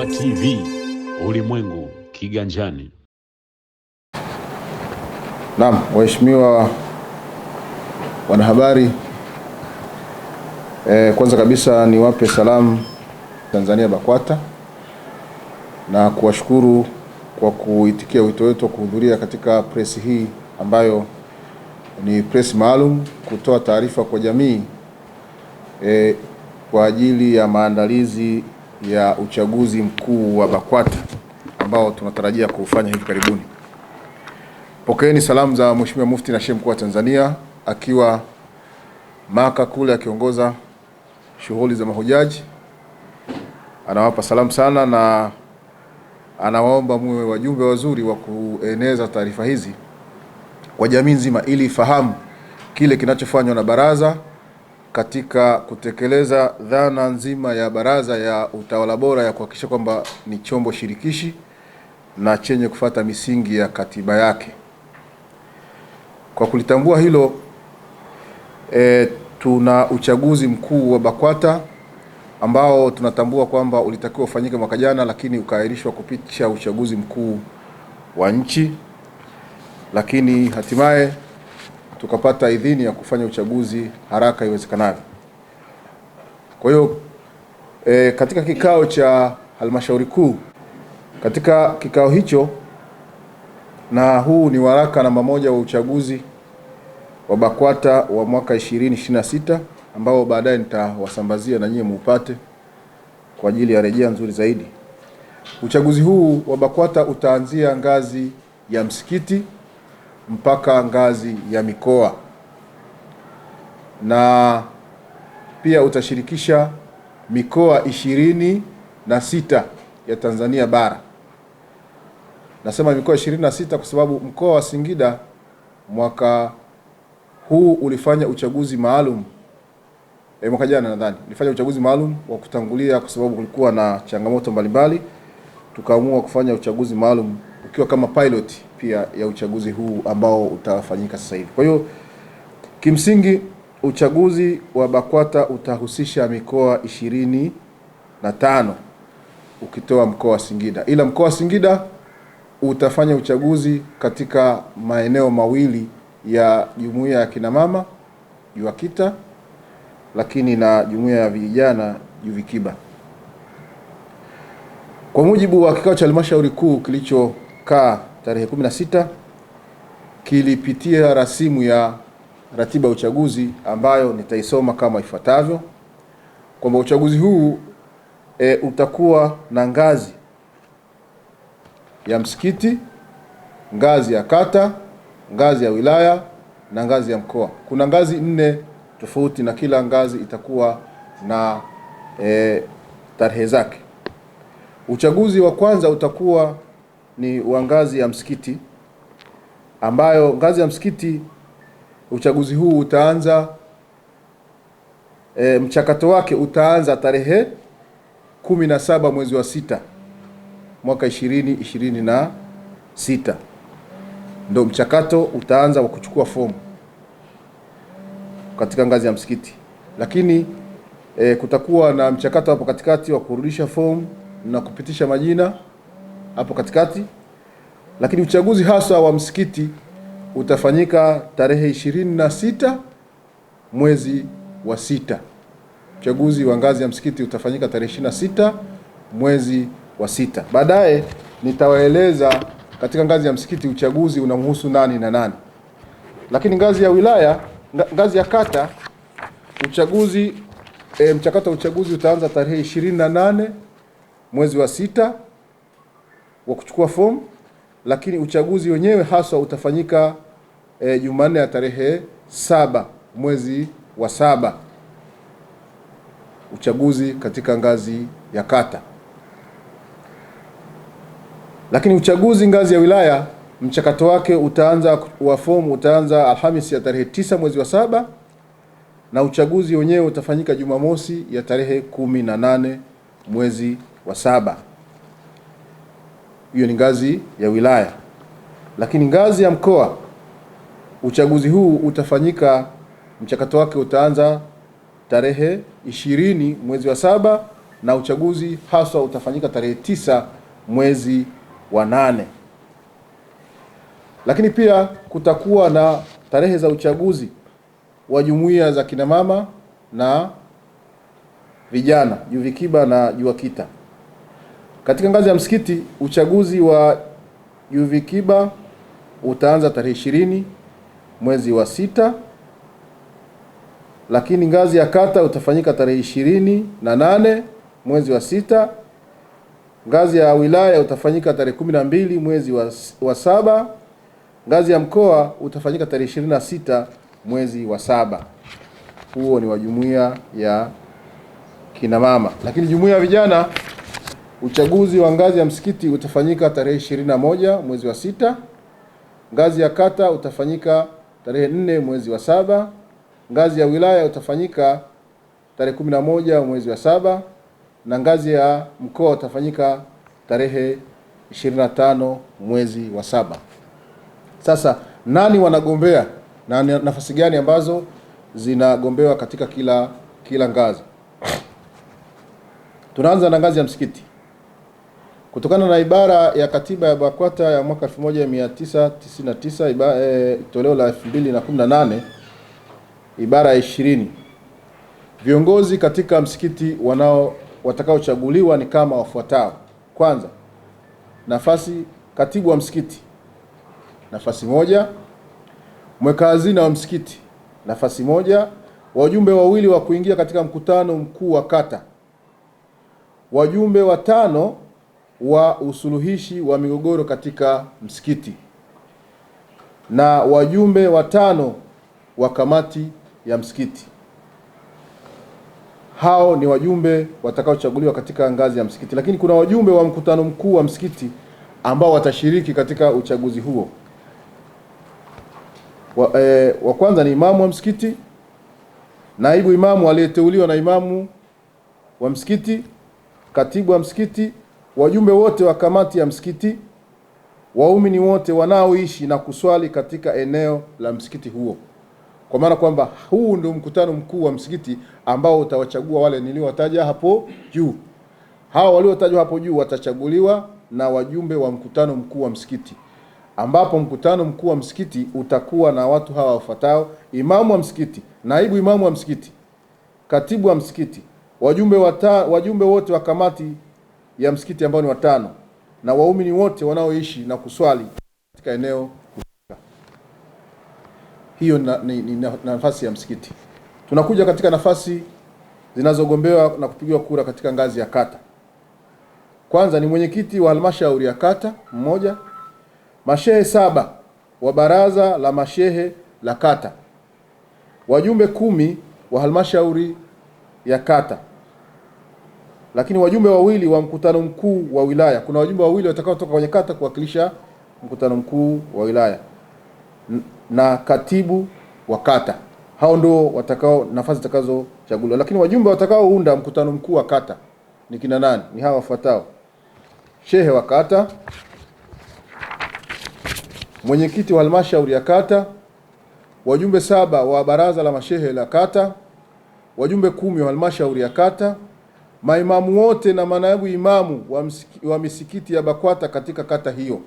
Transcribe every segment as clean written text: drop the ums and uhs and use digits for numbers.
Mkubwa TV, ulimwengu kiganjani. Naam, waheshimiwa wanahabari, kwanza kabisa niwape salamu Tanzania BAKWATA na kuwashukuru kwa kuitikia wito wetu kuhudhuria katika press hii ambayo ni press maalum kutoa taarifa kwa jamii kwa ajili ya maandalizi ya uchaguzi mkuu wa BAKWATA ambao tunatarajia kufanya hivi karibuni. Pokeeni salamu za Mheshimiwa Mufti na Sheikh Mkuu wa Tanzania akiwa Maka kule akiongoza shughuli za mahujaji. Anawapa salamu sana na anawaomba muwe wajumbe wazuri wa kueneza taarifa hizi kwa jamii nzima ili ifahamu kile kinachofanywa na baraza katika kutekeleza dhana nzima ya baraza ya utawala bora ya kuhakikisha kwamba ni chombo shirikishi na chenye kufuata misingi ya katiba yake. Kwa kulitambua hilo, tuna uchaguzi mkuu wa BAKWATA ambao tunatambua kwamba ulitakiwa ufanyike mwaka jana, lakini ukaahirishwa kupitia uchaguzi mkuu wa nchi, lakini hatimaye tukapata idhini ya kufanya uchaguzi haraka iwezekanavyo. Kwa hiyo katika kikao cha halmashauri kuu, katika kikao hicho, na huu ni waraka namba 1 wa uchaguzi wa BAKWATA wa mwaka 2026 ambao baadaye nitawasambazia na nyie muupate kwa ajili ya rejea nzuri zaidi. Uchaguzi huu wa BAKWATA utaanzia ngazi ya msikiti mpaka ngazi ya mikoa na pia utashirikisha mikoa 26 ya Tanzania bara. Nasema mikoa 26 kwa sababu mkoa wa Singida mwaka huu ulifanya uchaguzi maalum. Mwaka jana nadhani ulifanya uchaguzi maalum wa kutangulia kwa sababu kulikuwa na changamoto mbalimbali. Tukaamua kufanya uchaguzi maalum ukiwa kama pilot pia ya uchaguzi huu ambao utafanyika sasa hivi. Kwa hiyo kimsingi uchaguzi wa BAKWATA utahusisha mikoa 25 ukitoa mkoa wa Singida. Ila mkoa wa Singida utafanya uchaguzi katika maeneo mawili ya jumuiya ya kina mama UWAKITA, lakini na jumuiya ya vijana UVIKIBA. Kwa mujibu wa kikao cha halmashauri kuu kilichokaa tarehe 16, kilipitia rasimu ya ratiba ya uchaguzi ambayo nitaisoma kama ifuatavyo, kwamba uchaguzi huu utakuwa na ngazi ya msikiti, ngazi ya kata, ngazi ya wilaya na ngazi ya mkoa. Kuna ngazi 4 tofauti na kila ngazi itakuwa na tarehe zake. Uchaguzi wa kwanza utakuwa ni wa ngazi ya msikiti, ambayo ngazi ya msikiti uchaguzi huu utaanza mchakato wake utaanza tarehe 17 mwezi wa 6 mwaka 2026. Ndio mchakato utaanza wa kuchukua fomu katika ngazi ya msikiti, lakini kutakuwa na mchakato hapo katikati wa kurudisha fomu na kupitisha majina hapo katikati. Lakini uchaguzi hasa wa msikiti utafanyika tarehe 26 mwezi wa 6. Uchaguzi wa ngazi ya msikiti utafanyika tarehe 26 mwezi wa 6. Baadaye nitawaeleza katika ngazi ya msikiti uchaguzi unamhusu nani na nani. Lakini ngazi ya wilaya, ngazi ya kata, uchaguzi mchakato wa uchaguzi utaanza tarehe 28 mwezi wa 6 wa kuchukua fomu, lakini uchaguzi wenyewe hasa utafanyika Jumanne ya tarehe 7 mwezi wa 7, uchaguzi katika ngazi ya kata. Lakini uchaguzi ngazi ya wilaya mchakato wake utaanza wa fomu utaanza Alhamisi ya tarehe 9 mwezi wa 7 na uchaguzi wenyewe utafanyika Jumamosi ya tarehe 18 mwezi wa 7. Hiyo ni ngazi ya wilaya. Lakini ngazi ya mkoa uchaguzi huu utafanyika mchakato wake utaanza tarehe 20 mwezi wa 7 na uchaguzi haswa utafanyika tarehe 9 mwezi wa 8. Lakini pia kutakuwa na tarehe za uchaguzi wa jumuiya za kina mama na vijana JUVIKIBA na JUAKITA. Katika ngazi ya msikiti, uchaguzi wa JUVIKIBA utaanza tarehe 20 mwezi wa 6, lakini ngazi ya kata utafanyika tarehe 28 mwezi wa 6. Ngazi ya wilaya utafanyika tarehe 12 mwezi wa 7. Ngazi ya mkoa utafanyika tarehe 26 mwezi wa 7. Huo ni wa jumuiya ya kina mama. Lakini jumuiya ya vijana, uchaguzi wa ngazi ya msikiti utafanyika tarehe 21 mwezi wa 6. Ngazi ya kata utafanyika tarehe 4 mwezi wa 7. Ngazi ya wilaya utafanyika tarehe 11 mwezi wa 7, na ngazi ya mkoa utafanyika tarehe 25 mwezi wa 7. Sasa nani wanagombea na nafasi gani ambazo zinagombewa katika kila ngazi? Tunaanza na ngazi ya msikiti. Kutokana na ibara ya katiba ya BAKWATA ya mwaka 1999 toleo la 2018 ibara ya 20, viongozi katika msikiti watakaochaguliwa ni kama wafuatao. Kwanza, nafasi katibu wa msikiti, nafasi 1. Mweka hazina wa msikiti, nafasi 1. Wajumbe 2 wa kuingia katika mkutano mkuu wa kata. Wajumbe 5 wa usuluhishi wa migogoro katika msikiti, na wajumbe 5 wa kamati ya msikiti. Hao ni wajumbe watakaochaguliwa katika ngazi ya msikiti. Lakini kuna wajumbe wa mkutano mkuu wa msikiti ambao watashiriki katika uchaguzi huo. Wa kwanza ni imamu wa msikiti, naibu imamu aliyeteuliwa na imamu wa msikiti, katibu wa msikiti, wajumbe wote wa kamati ya msikiti, waumini wote wanaoishi na kuswali katika eneo la msikiti huo. Kwa maana kwamba huu ndio mkutano mkuu wa msikiti ambao utawachagua wale niliowataja hapo juu. Hao waliotajwa hapo juu watachaguliwa na wajumbe wa mkutano mkuu wa msikiti, ambapo mkutano mkuu wa msikiti utakuwa na watu hawa wafuatao: imamu wa msikiti, naibu imamu wa msikiti, katibu wa msikiti, wajumbe wote wa kamati ya msikiti ambao ni 5, na waumini wote wanaoishi na kuswali katika eneo. Hiyo ni nafasi ya msikiti. Tunakuja katika nafasi zinazogombewa na kupigiwa kura katika ngazi ya kata. Kwanza ni mwenyekiti wa halmashauri ya kata 1, mashehe 7 wa baraza la mashehe la kata, wajumbe 10 wa halmashauri ya kata, lakini wajumbe 2 wa mkutano mkuu wa wilaya. Kuna wajumbe 2 watakaotoka kwenye kata kuwakilisha mkutano mkuu wa wilaya, na katibu wa kata. Hao ndio nafasi zitakazochaguliwa. Lakini wajumbe watakaounda mkutano mkuu wa kata ni kina nani? Ni hawa wafuatao: shehe wa kata, mwenyekiti wa halmashauri ya kata, wajumbe 7 wa baraza la mashehe la kata, wajumbe 10 wa halmashauri ya kata, maimamu wote na manaibu imamu wa misikiti ya BAKWATA katika kata hiyo,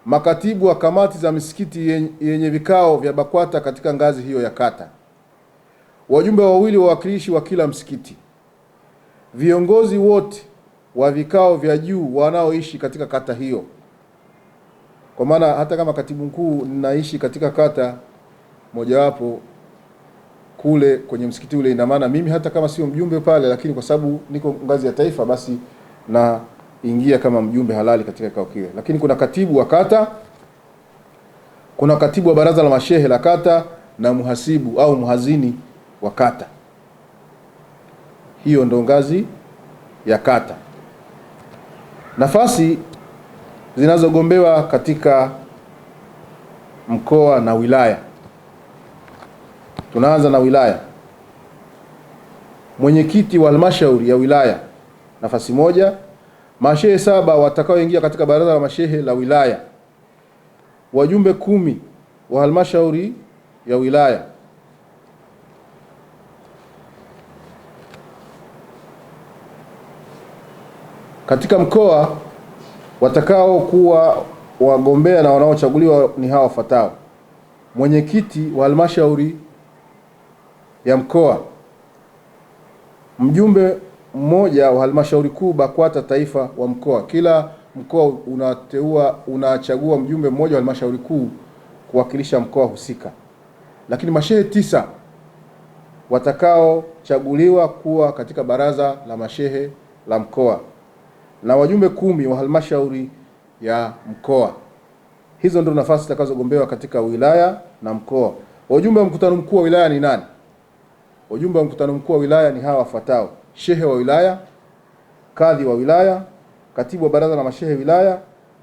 makatibu wa kamati za misikiti yenye vikao vya BAKWATA katika ngazi hiyo ya kata, wajumbe 2 wawakilishi wa kila msikiti, viongozi wote wa vikao vya juu wanaoishi katika kata hiyo. Kwa maana hata kama katibu mkuu ninaishi katika kata mojawapo kule kwenye msikiti ule, ina maana mimi hata kama sio mjumbe pale, lakini kwa sababu niko ngazi ya taifa, basi na ingia kama mjumbe halali katika kikao kile. Lakini kuna katibu wa kata, kuna katibu wa baraza la mashehe la kata, na muhasibu au muhazini wa kata. Hiyo ndo ngazi ya kata. Nafasi zinazogombewa katika mkoa na wilaya. Tunaanza na wilaya. Mwenyekiti wa halmashauri ya wilaya, nafasi 1. Mashehe 7 watakaoingia katika baraza la mashehe la wilaya, wajumbe 10 wa halmashauri ya wilaya, Katika mkoa watakao kuwa wagombea na wanaochaguliwa ni hawa wafuatao: mwenyekiti wa halmashauri ya mkoa, mjumbe mmoja wa halmashauri kuu BAKWATA taifa wa mkoa. Kila mkoa unachagua mjumbe mmoja wa halmashauri kuu kuwakilisha mkoa husika. Lakini mashehe 9 watakaochaguliwa kuwa katika baraza la mashehe la mkoa na wajumbe 10 wa halmashauri ya mkoa. Hizo ndio nafasi zitakazogombewa katika wilaya na mkoa. Wajumbe wa mkutano mkuu wa wilaya ni nani? Wajumbe wa mkutano mkuu wa wilaya ni hawa wafuatao: shehe wa wilaya, kadhi wa wilaya, katibu wa baraza la mashehe wilaya,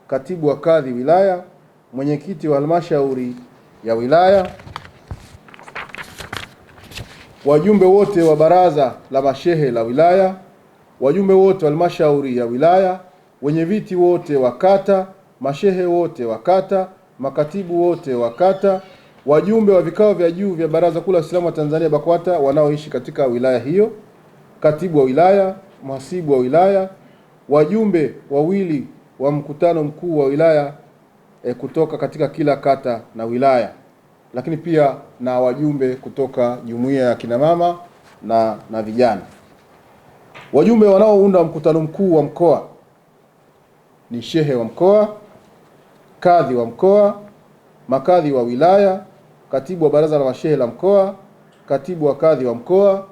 katibu wa kadhi wilaya, mwenyekiti wa halmashauri ya wilaya, wajumbe wote wa baraza la mashehe la wilaya, wajumbe wote wa halmashauri ya wilaya, wenye viti wote wa kata, mashehe wote wa kata, makatibu wote wa kata, wajumbe wa vikao vya juu vya Baraza Kuu la Waislamu wa Tanzania BAKWATA wanaoishi katika wilaya hiyo, katibu wa wilaya, mhasibu wa wilaya, wajumbe wawili wa mkutano mkuu wa wilaya kutoka katika kila kata na wilaya, lakini pia na wajumbe kutoka jumuiya ya kina mama na vijana. Wajumbe wanaounda mkutano mkuu wa mkoa ni shehe wa mkoa, kadhi wa mkoa, makadhi wa wilaya, katibu wa baraza la mashehe la mkoa, katibu wa kadhi wa mkoa,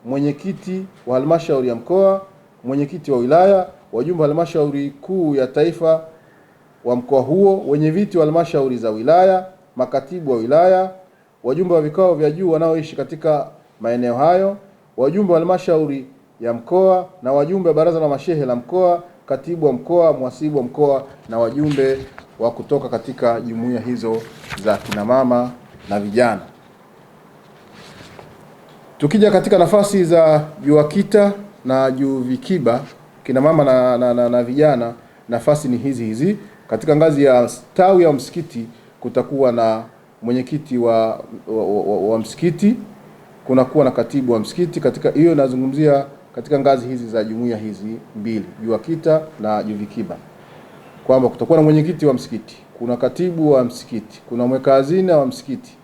mwenyekiti wa halmashauri ya mkoa, mwenyekiti wa wilaya, wajumbe wa halmashauri kuu ya taifa wa mkoa huo, wenye viti wa halmashauri za wilaya, makatibu wa wilaya, wajumbe wa vikao vya juu wanaoishi katika maeneo hayo, wajumbe wa halmashauri ya mkoa na wajumbe wa baraza la mashehe la mkoa, katibu wa mkoa, mhasibu wa mkoa na wajumbe wa kutoka katika jumuiya hizo za kina mama na vijana. Tukija katika nafasi za JUAKITA na JUVIKIBA kina mama na vijana, nafasi ni hizi. Katika ngazi ya tawi ya msikiti kutakuwa na mwenyekiti wa msikiti, kunakuwa na katibu wa msikiti. Katika hiyo nazungumzia katika ngazi hizi za jumuiya hizi mbili, JUAKITA na JUVIKIBA, kwamba kutakuwa na mwenyekiti wa msikiti, kuna katibu wa msikiti, kuna mweka hazina wa msikiti,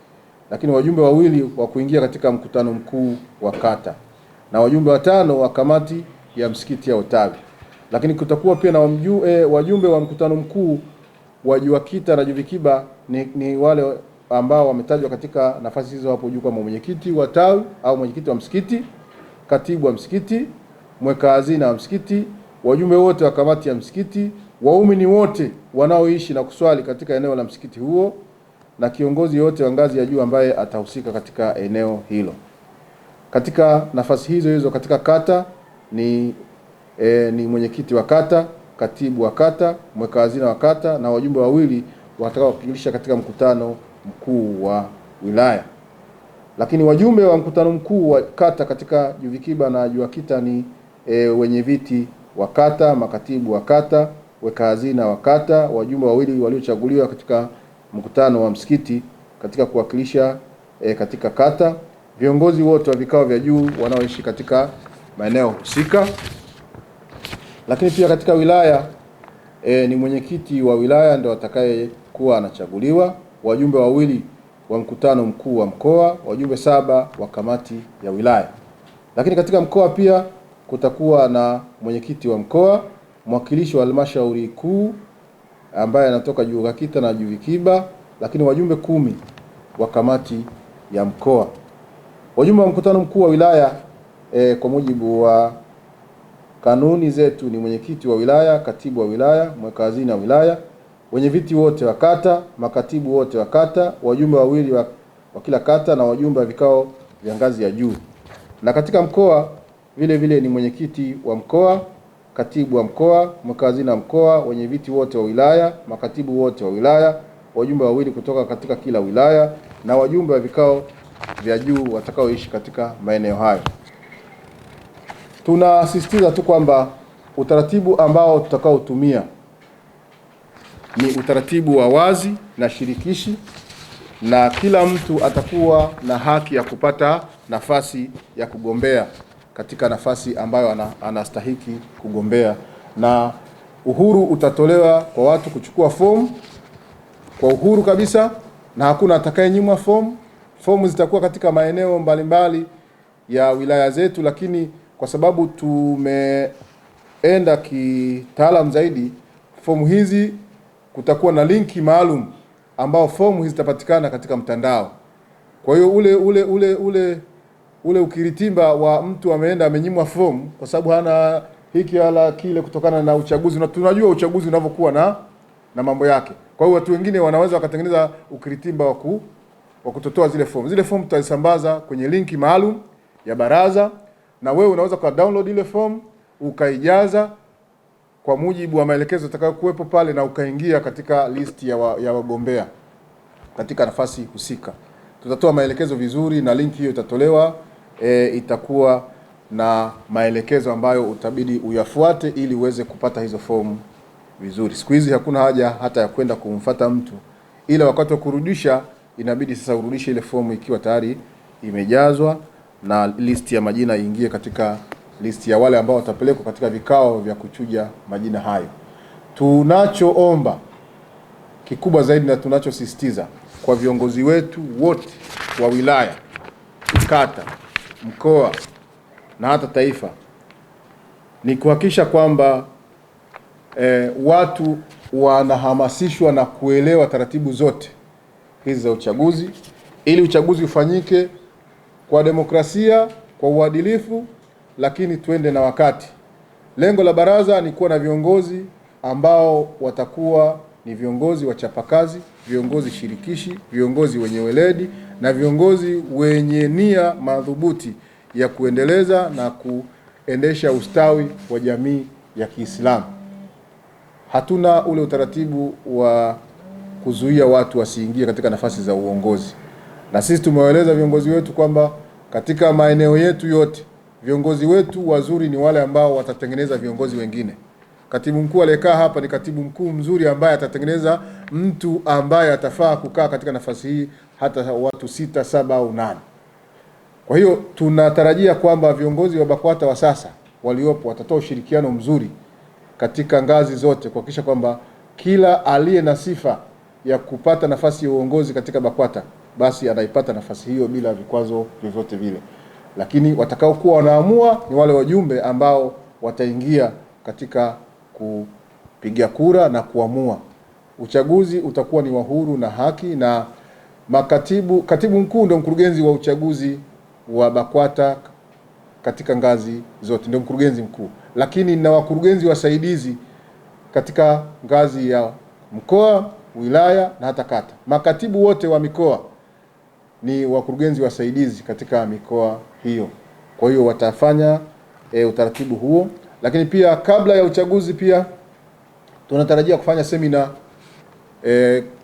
lakini wajumbe 2 wa kuingia katika mkutano mkuu wa kata na wajumbe 5 wa kamati ya msikiti au tawi. Lakini kutakuwa pia na wajumbe wa mkutano mkuu wa JUAKITA na JUVIKIBA ni wale ambao wametajwa katika nafasi hizo hapo juu, kama mwenyekiti wa tawi au mwenyekiti wa msikiti, katibu wa msikiti, mweka hazina wa msikiti, wajumbe wote wa kamati ya msikiti, waumini wote wanaoishi na kuswali katika eneo la msikiti huo, na kiongozi yote wa ngazi ya juu ambaye atahusika katika eneo hilo. Katika nafasi hizo katika kata ni mwenyekiti wa kata, katibu wa kata, mweka hazina wa kata na wajumbe 2 watakaowakilisha katika mkutano mkuu wa wilaya. Lakini wajumbe wa mkutano mkuu wa kata katika JUVIKIBA na JUAKITA ni wenye viti wa kata, makatibu wa kata, weka hazina wa kata, wajumbe 2 waliochaguliwa katika mkutano wa msikiti katika kuwakilisha katika kata, viongozi wote wa vikao vya juu wanaoishi katika maeneo husika. Lakini pia katika wilaya ni mwenyekiti wa wilaya ndio atakaye kuwa anachaguliwa, wajumbe 2 wa mkutano mkuu wa mkoa, wajumbe 7 wa kamati ya wilaya. Lakini katika mkoa pia kutakuwa na mwenyekiti wa mkoa, mwakilishi wa halmashauri kuu ambaye anatoka JUAKITA na JUVIKIBA, lakini wajumbe 10 wa kamati ya mkoa. Wajumbe wa mkutano mkuu wa wilaya kwa mujibu wa kanuni zetu ni mwenyekiti wa wilaya, katibu wa wilaya, mweka hazina wa wilaya, wenye viti wote wa kata, makatibu wote wa kata, wajumbe 2 wa kila kata na wajumbe wa vikao vya ngazi ya juu. Na katika mkoa vile ni mwenyekiti wa mkoa, katibu wa mkoa, mweka hazina wa mkoa, wenye viti wote wa wilaya, makatibu wote wa wilaya, wajumbe 2 kutoka katika kila wilaya na wajumbe wa vikao vya juu watakaoishi katika maeneo hayo. Tunasisitiza tu kwamba utaratibu ambao tutakaotumia ni utaratibu wa wazi na shirikishi, na kila mtu atakuwa na haki ya kupata nafasi ya kugombea katika nafasi ambayo anastahiki kugombea na uhuru utatolewa kwa watu kuchukua fomu kwa uhuru kabisa, na hakuna atakayenyimwa fomu. Fomu zitakuwa katika maeneo mbalimbali ya wilaya zetu, lakini kwa sababu tumeenda kitaalamu zaidi, fomu hizi kutakuwa na linki maalum ambao fomu hizi zitapatikana katika mtandao. Kwa hiyo ule ukiritimba wa mtu ameenda amenyimwa fomu kwa sababu hana hiki hala kile kutokana na uchaguzi, na tunajua uchaguzi unavyokuwa na mambo yake. Kwa hiyo watu wengine wanaweza wakatengeneza ukiritimba wa kutotoa zile fomu. Zile fomu tutazisambaza kwenye linki maalum ya baraza, na wewe unaweza ka download ile fomu ukaijaza kwa mujibu wa maelekezo yatakayokuwepo pale, na ukaingia katika listi ya wagombea katika nafasi husika. Tutatoa maelekezo vizuri, na linki hiyo itatolewa, itakuwa na maelekezo ambayo utabidi uyafuate ili uweze kupata hizo fomu vizuri. Siku hizi hakuna haja hata ya kwenda kumfuata mtu, ila wakati wa kurudisha inabidi sasa urudishe ile fomu ikiwa tayari imejazwa, na listi ya majina iingie katika listi ya wale ambao watapelekwa katika vikao vya kuchuja majina hayo. Tunachoomba kikubwa zaidi na tunachosisitiza kwa viongozi wetu wote wa wilaya, kata, mkoa na hata taifa ni kuhakikisha kwamba watu wanahamasishwa na kuelewa taratibu zote hizi za uchaguzi, ili uchaguzi ufanyike kwa demokrasia, kwa uadilifu, lakini tuende na wakati. Lengo la baraza ni kuwa na viongozi ambao watakuwa ni viongozi wachapakazi, viongozi shirikishi, viongozi wenye weledi, na viongozi wenye nia madhubuti ya kuendeleza na kuendesha ustawi wa jamii ya Kiislamu. Hatuna ule utaratibu wa kuzuia watu wasiingie katika nafasi za uongozi, na sisi tumewaeleza viongozi wetu kwamba katika maeneo yetu yote viongozi wetu wazuri ni wale ambao watatengeneza viongozi wengine. Katibu mkuu aliyekaa hapa ni katibu mkuu mzuri ambaye atatengeneza mtu ambaye atafaa kukaa katika nafasi hii hata watu 6, 7 au 8. Kwa hiyo tunatarajia kwamba viongozi wa BAKWATA wa sasa waliopo watatoa ushirikiano mzuri katika ngazi zote kuhakikisha kwamba kila aliye na sifa ya kupata nafasi ya uongozi katika BAKWATA basi anaipata nafasi hiyo bila vikwazo vyovyote vile. Lakini watakaokuwa wanaamua ni wale wajumbe ambao wataingia katika kupigia kura na kuamua. Uchaguzi utakuwa ni wa huru na haki, na katibu mkuu ndio mkurugenzi wa uchaguzi wa BAKWATA katika ngazi zote, ndio mkurugenzi mkuu, lakini na wakurugenzi wasaidizi katika ngazi ya mkoa, wilaya na hata kata. Makatibu wote wa mikoa ni wakurugenzi wasaidizi katika mikoa hiyo. Kwa hiyo watafanya utaratibu huo, lakini pia kabla ya uchaguzi pia tunatarajia kufanya semina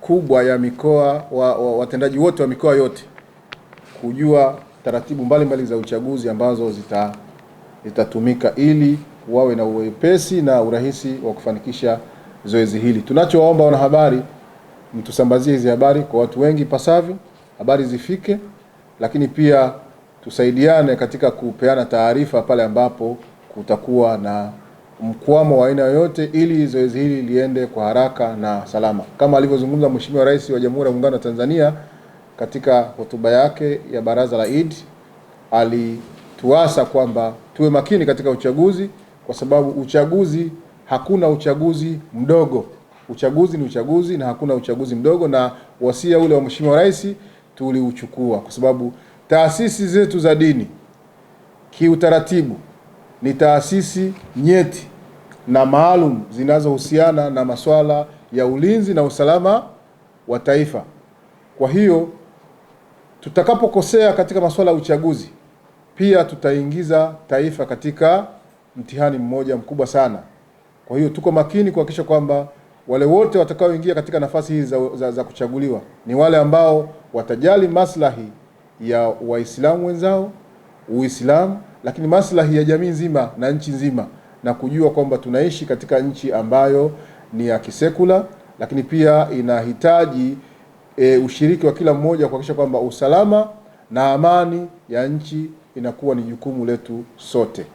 kubwa ya mikoa, watendaji wote wa mikoa yote kujua taratibu mbalimbali za uchaguzi ambazo zitatumika ili wawe na uwepesi na urahisi wa kufanikisha zoezi hili. Tunachowaomba wanahabari, mtusambazie hizi habari kwa watu wengi pasavyo, habari zifike, lakini pia tusaidiane katika kupeana taarifa pale ambapo kutakuwa na mkwamo wa aina yoyote, ili zoezi hili liende kwa haraka na salama. Kama alivyozungumza Mheshimiwa Rais wa Jamhuri ya Muungano wa Tanzania katika hotuba yake ya baraza la Eid, alituasa kwamba tuwe makini katika uchaguzi, kwa sababu uchaguzi, hakuna uchaguzi mdogo. Uchaguzi ni uchaguzi na hakuna uchaguzi mdogo, na wasia ule wa Mheshimiwa Rais tuliuchukua kwa sababu taasisi zetu za dini kiutaratibu ni taasisi nyeti na maalum zinazohusiana na masuala ya ulinzi na usalama wa taifa. Kwa hiyo tutakapokosea katika masuala ya uchaguzi, pia tutaingiza taifa katika mtihani mmoja mkubwa sana. Kwa hiyo tuko makini kuhakikisha kwamba wale wote watakaoingia katika nafasi hizi za kuchaguliwa ni wale ambao watajali maslahi ya Waislamu wenzao, Uislamu, lakini maslahi ya jamii nzima na nchi nzima, na kujua kwamba tunaishi katika nchi ambayo ni ya kisekula, lakini pia inahitaji ushiriki wa kila mmoja kuhakikisha kwamba usalama na amani ya nchi inakuwa ni jukumu letu sote.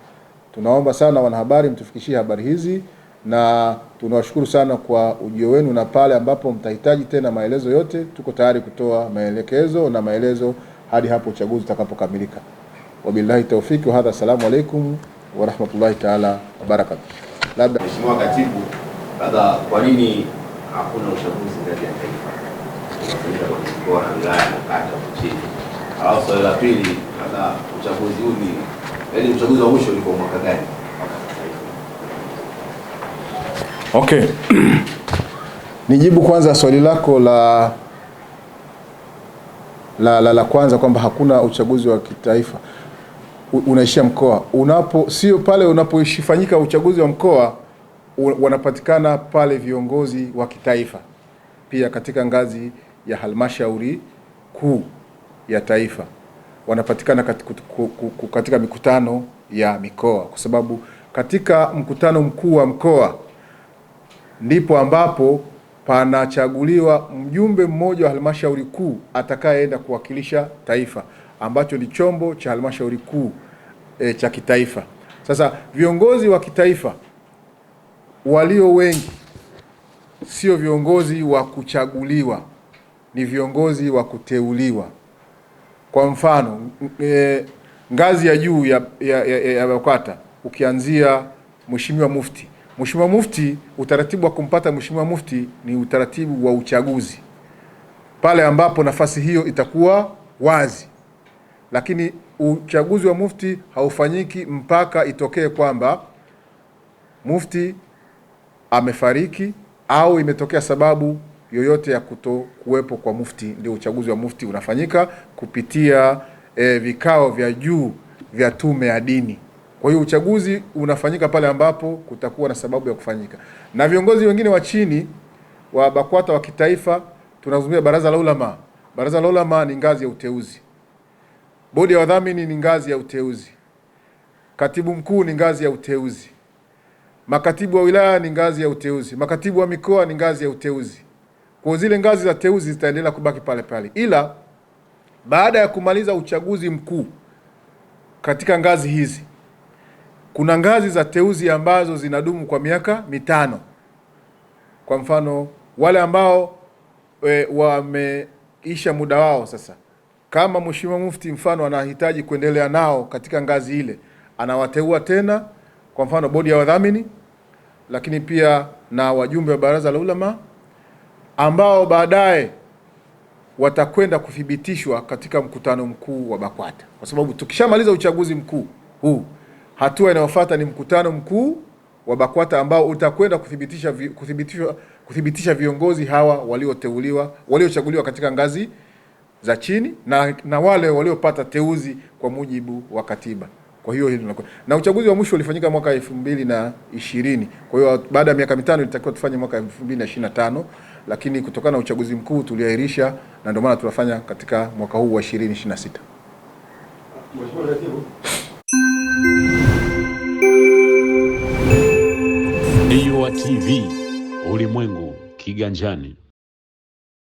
Tunaomba sana wanahabari mtufikishie habari hizi na tunawashukuru sana kwa ujio wenu, na pale ambapo mtahitaji tena maelezo yote, tuko tayari kutoa maelekezo na maelezo hadi hapo uchaguzi utakapokamilika. Wabillahi tawfiki wa hadha. Assalamu alaikum wa rahmatullahi ta'ala wa barakatuh. Labda Mheshimiwa Katibu, labda kwa nini hakuna uchaguzi ndani ya taifa unafanyika kwa mikoa na wilaya na kata nchini? Alafu swali la pili, labda uchaguzi huu ni yaani uchaguzi wa mwisho ulikuwa mwaka gani? Okay. Nijibu kwanza swali lako la kwanza kwamba hakuna uchaguzi wa kitaifa. Unaishia mkoa. Sio pale unapoishifanyika uchaguzi wa mkoa, wanapatikana pale viongozi wa kitaifa pia katika ngazi ya halmashauri kuu ya taifa, wanapatikana katika mikutano ya mikoa, kwa sababu katika mkutano mkuu wa mkoa ndipo ambapo panachaguliwa mjumbe mmoja wa halmashauri kuu atakayeenda kuwakilisha taifa, ambacho ni chombo cha halmashauri kuu cha kitaifa. Sasa viongozi wa kitaifa walio wengi sio viongozi wa kuchaguliwa, ni viongozi wa kuteuliwa. Kwa mfano ngazi ya juu ya BAKWATA, ukianzia Mheshimiwa Mufti. Mheshimiwa Mufti, utaratibu wa kumpata Mheshimiwa Mufti ni utaratibu wa uchaguzi, pale ambapo nafasi hiyo itakuwa wazi. Lakini uchaguzi wa Mufti haufanyiki mpaka itokee kwamba Mufti amefariki au imetokea sababu yoyote ya kuto kuwepo kwa Mufti, ndio uchaguzi wa Mufti unafanyika kupitia vikao vya juu vya tume ya dini. Kwa hiyo uchaguzi unafanyika pale ambapo kutakuwa na sababu ya kufanyika. Na viongozi wengine wa chini wa BAKWATA wa kitaifa, tunazungumzia baraza la ulama. Baraza la ulama ni ngazi ya uteuzi. Bodi ya wadhamini ni ngazi ya uteuzi. Katibu mkuu ni ngazi ya uteuzi. Makatibu wa wilaya ni ngazi ya uteuzi. Makatibu wa mikoa ni ngazi ya uteuzi. Kwa zile ngazi za teuzi zitaendelea kubaki pale pale. Ila baada ya kumaliza uchaguzi mkuu katika ngazi hizi, kuna ngazi za teuzi ambazo zinadumu kwa miaka 5. Kwa mfano, wale ambao wameisha muda wao sasa, kama Mheshimiwa Mufti mfano anahitaji kuendelea nao katika ngazi ile, anawateua tena, kwa mfano bodi ya wadhamini, lakini pia na wajumbe wa baraza la ulama ambao baadaye watakwenda kuthibitishwa katika mkutano mkuu wa BAKWATA. Kwa sababu tukishamaliza uchaguzi mkuu huu, hatua inayofuata ni mkutano mkuu wa BAKWATA ambao utakwenda kuthibitisha viongozi hawa waliochaguliwa katika ngazi za chini na wale waliopata teuzi kwa mujibu wa katiba. Kwa hiyo hili na uchaguzi wa mwisho ulifanyika mwaka 2020. Kwa hiyo baada ya miaka 5 ilitakiwa tufanye mwaka 2025, lakini kutokana na uchaguzi mkuu tuliahirisha, na ndio maana tunafanya katika mwaka huu wa 2026. UoI TV, ulimwengu kiganjani.